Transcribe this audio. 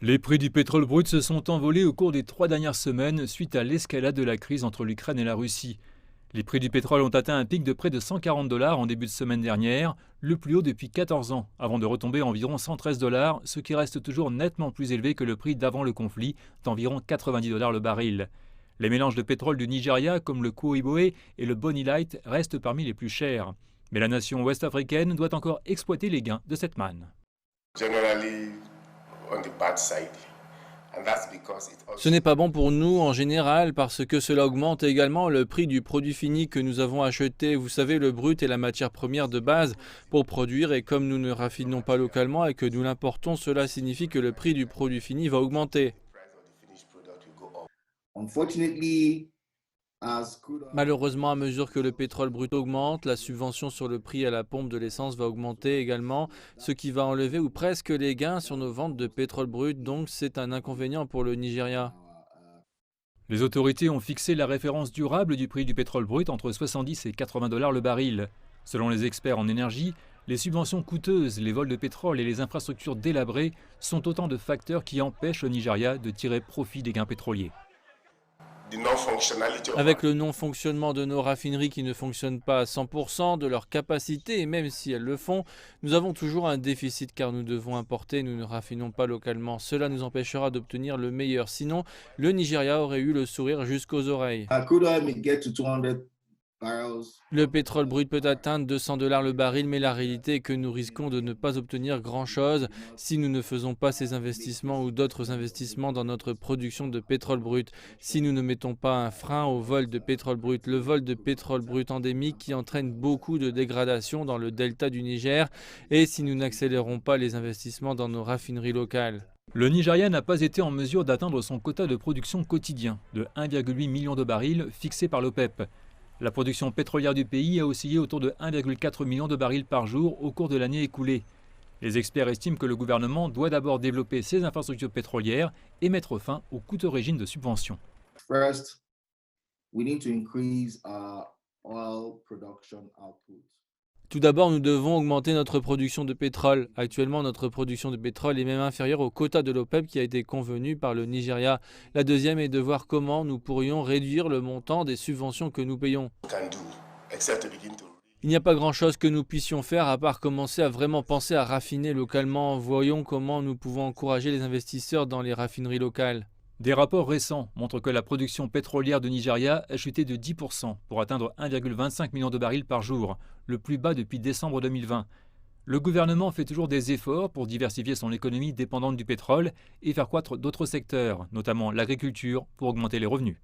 Les prix du pétrole brut se sont envolés au cours des 3 dernières semaines suite à l'escalade de la crise entre l'Ukraine et la Russie. Les prix du pétrole ont atteint un pic de près de 140 dollars en début de semaine dernière, le plus haut depuis 14 ans, avant de retomber à environ 113 dollars, ce qui reste toujours nettement plus élevé que le prix d'avant le conflit, d'environ 90 dollars le baril. Les mélanges de pétrole du Nigeria, comme le Koiboe et le Bonny Light, restent parmi les plus chers. Mais la nation ouest-africaine doit encore exploiter les gains de cette manne. Generally on the bad side. Ce n'est pas bon pour nous en général parce que cela augmente également le prix du produit fini que nous avons acheté. Vous savez, le brut est la matière première de base pour produire et comme nous ne raffinons pas localement et que nous l'importons, cela signifie que le prix du produit fini va augmenter. Unfortunately, Malheureusement, à mesure que le pétrole brut augmente, la subvention sur le prix à la pompe de l'essence va augmenter également, ce qui va enlever ou presque les gains sur nos ventes de pétrole brut, donc c'est un inconvénient pour le Nigeria. Les autorités ont fixé la référence durable du prix du pétrole brut entre 70 et 80 dollars le baril. Selon les experts en énergie, les subventions coûteuses, les vols de pétrole et les infrastructures délabrées sont autant de facteurs qui empêchent le Nigeria de tirer profit des gains pétroliers. Avec le non-fonctionnement de nos raffineries qui ne fonctionnent pas à 100% de leur capacité, et même si elles le font, nous avons toujours un déficit car nous devons importer, nous ne raffinons pas localement. Cela nous empêchera d'obtenir le meilleur. Sinon, le Nigeria aurait eu le sourire jusqu'aux oreilles. Le pétrole brut peut atteindre 200 dollars le baril, mais la réalité est que nous risquons de ne pas obtenir grand-chose si nous ne faisons pas ces investissements ou d'autres investissements dans notre production de pétrole brut. Si nous ne mettons pas un frein au vol de pétrole brut, le vol de pétrole brut endémique qui entraîne beaucoup de dégradation dans le delta du Niger, et si nous n'accélérons pas les investissements dans nos raffineries locales. Le Nigeria n'a pas été en mesure d'atteindre son quota de production quotidien de 1,8 million de barils fixé par l'OPEP. La production pétrolière du pays a oscillé autour de 1,4 million de barils par jour au cours de l'année écoulée. Les experts estiment que le gouvernement doit d'abord développer ses infrastructures pétrolières et mettre fin au coûteux régime de subvention. First, we need to increase our oil production output. Tout d'abord, nous devons augmenter notre production de pétrole. Actuellement, notre production de pétrole est même inférieure au quota de l'OPEP qui a été convenu par le Nigeria. La deuxième est de voir comment nous pourrions réduire le montant des subventions que nous payons. Il n'y a pas grand-chose que nous puissions faire à part commencer à vraiment penser à raffiner localement. Voyons comment nous pouvons encourager les investisseurs dans les raffineries locales. Des rapports récents montrent que la production pétrolière de Nigeria a chuté de 10% pour atteindre 1,25 million de barils par jour, le plus bas depuis décembre 2020. Le gouvernement fait toujours des efforts pour diversifier son économie dépendante du pétrole et faire croître d'autres secteurs, notamment l'agriculture, pour augmenter les revenus.